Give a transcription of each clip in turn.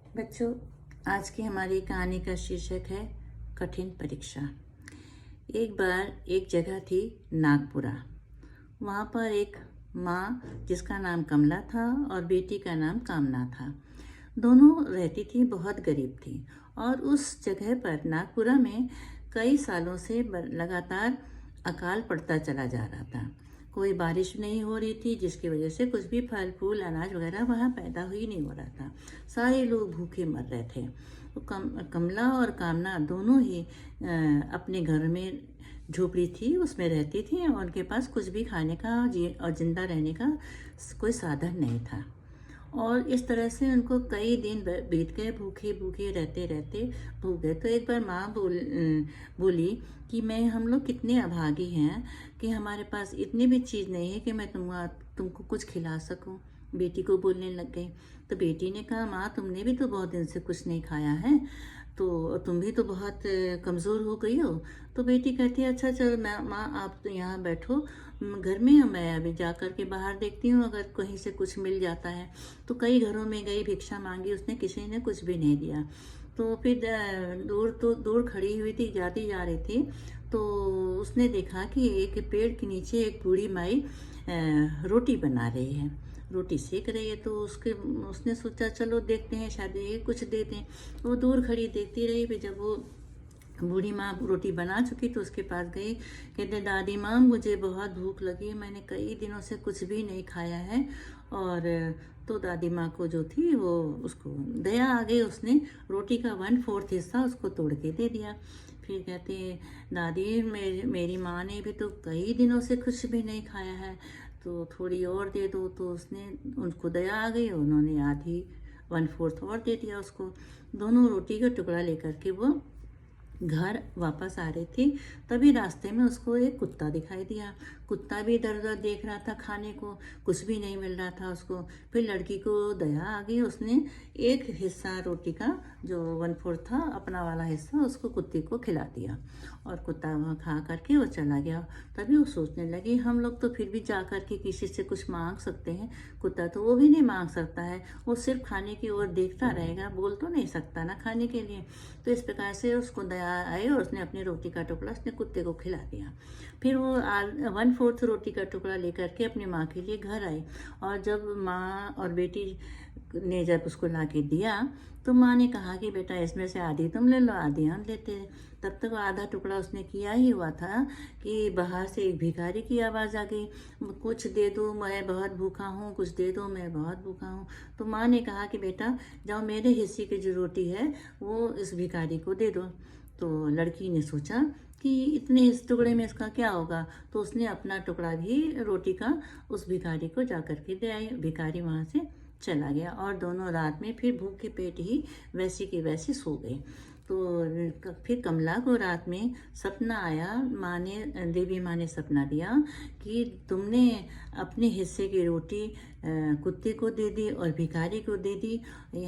बच्चों, आज की हमारी कहानी का शीर्षक है कठिन परीक्षा। एक बार एक जगह थी नागपुरा। वहाँ पर एक माँ जिसका नाम कमला था और बेटी का नाम कामना था। दोनों रहती थी, बहुत गरीब थी। और उस जगह पर नागपुरा में कई सालों से लगातार अकाल पड़ता चला जा रहा था। कोई बारिश नहीं हो रही थी, जिसकी वजह से कुछ भी फल फूल अनाज वगैरह वहाँ पैदा ही नहीं हो रहा था। सारे लोग भूखे मर रहे थे। तो कमला और कामना दोनों ही अपने घर में झोपड़ी थी, उसमें रहती थी और उनके पास कुछ भी खाने का और जिंदा रहने का कोई साधन नहीं था। और इस तरह से उनको कई दिन बीत गए, भूखे भूखे रहते रहते भूख गए। तो एक बार माँ बोली कि हम लोग कितने अभागी हैं कि हमारे पास इतनी भी चीज़ नहीं है कि मैं तुमको कुछ खिला सकूं। बेटी को बोलने लग गई। तो बेटी ने कहा, माँ तुमने भी तो बहुत दिन से कुछ नहीं खाया है, तो तुम भी तो बहुत कमज़ोर हो गई हो। तो बेटी कहती है, अच्छा चल माँ आप तो यहाँ बैठो घर में, मैं अभी जा कर के बाहर देखती हूँ अगर कहीं से कुछ मिल जाता है। तो कई घरों में गई, भिक्षा मांगी, उसने किसी ने कुछ भी नहीं दिया। तो फिर दूर खड़ी हुई थी, जाती जा रही थी। तो उसने देखा कि एक पेड़ के नीचे एक बूढ़ी माई रोटी बना रही है, रोटी सेक रही है। तो उसने सोचा चलो देखते हैं, शायद ये कुछ दे दें। वो दूर खड़ी देखती रही। फिर जब वो बूढ़ी माँ रोटी बना चुकी तो उसके पास गई। कहते, दादी माँ मुझे बहुत भूख लगी, मैंने कई दिनों से कुछ भी नहीं खाया है। और तो दादी माँ को जो थी वो उसको दया आ गई, उसने रोटी का 1/4 हिस्सा उसको तोड़ के दे दिया। फिर कहते, दादी मेरी माँ ने भी तो कई दिनों से कुछ भी नहीं खाया है, तो थोड़ी और दे दो। तो उसने उनको दया आ गई, उन्होंने आधी 1/4 और दे दिया उसको। दोनों रोटी का टुकड़ा लेकर के वो घर वापस आ रही थी। तभी रास्ते में उसको एक कुत्ता दिखाई दिया। कुत्ता भी इधर उधर देख रहा था, खाने को कुछ भी नहीं मिल रहा था उसको। फिर लड़की को दया आ गई, उसने एक हिस्सा रोटी का जो 1/4 था, अपना वाला हिस्सा, उसको कुत्ते को खिला दिया। और कुत्ता वहाँ खा करके वो चला गया। तभी वो सोचने लगी, हम लोग तो फिर भी जा कर के किसी से कुछ मांग सकते हैं, कुत्ता तो वो भी नहीं मांग सकता है, वो सिर्फ खाने की ओर देखता रहेगा, बोल तो नहीं सकता ना खाने के लिए। तो इस प्रकार से उसको दया आई और उसने अपनी रोटी का टुकड़ा उसने कुत्ते को खिला दिया। फिर वो 1/4 रोटी का टुकड़ा लेकर के अपनी माँ के लिए घर आई। और जब माँ और बेटी ने जब उसको ला के दिया तो माँ ने कहा कि बेटा इसमें से आधी तुम ले लो, आधी हम लेते हैं। तब तक आधा टुकड़ा उसने किया ही हुआ था कि बाहर से एक भिखारी की आवाज़ आ गई, कुछ दे दो मैं बहुत भूखा हूँ, कुछ दे दो मैं बहुत भूखा हूँ। तो माँ ने कहा कि बेटा जाओ, मेरे हिस्से की जो रोटी है वो इस भिखारी को दे दो। तो लड़की ने सोचा कि इतने इस टुकड़े में इसका क्या होगा, तो उसने अपना टुकड़ा भी रोटी का उस भिखारी को जा कर के दे आई। भिखारी वहाँ से चला गया और दोनों रात में फिर भूखे पेट ही वैसी की वैसी सो गए। तो फिर कमला को रात में सपना आया, देवी माँ ने सपना दिया कि तुमने अपने हिस्से की रोटी कुत्ते को दे दी और भिखारी को दे दी।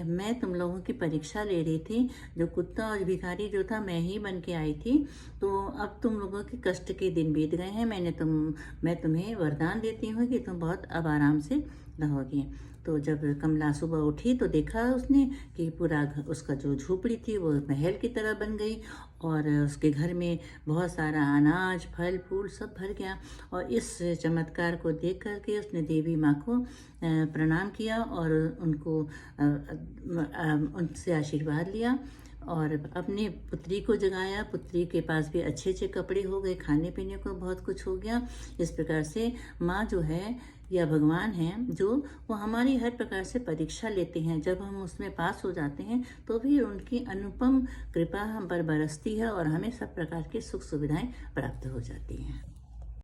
मैं तुम लोगों की परीक्षा ले रही थी, जो कुत्ता और भिखारी जो था मैं ही बन के आई थी। तो अब तुम लोगों के कष्ट के दिन बीत गए हैं, मैं तुम्हें वरदान देती हूँ कि तुम बहुत अब आराम से रहोगी। तो जब कमला सुबह उठी तो देखा उसने कि पूरा उसका जो झोपड़ी थी वो महल की तरह बन गई और उसके घर में बहुत सारा अनाज फल फूल सब भर गया। और इस चमत्कार को देख करके उसने देवी माँ को प्रणाम किया और उनसे आशीर्वाद लिया और अपनी पुत्री को जगाया। पुत्री के पास भी अच्छे अच्छे कपड़े हो गए, खाने पीने को बहुत कुछ हो गया। इस प्रकार से माँ जो है या भगवान हैं जो, वो हमारी हर प्रकार से परीक्षा लेते हैं। जब हम उसमें पास हो जाते हैं तो भी उनकी अनुपम कृपा हम पर बरसती है और हमें सब प्रकार की सुख सुविधाएं प्राप्त हो जाती हैं।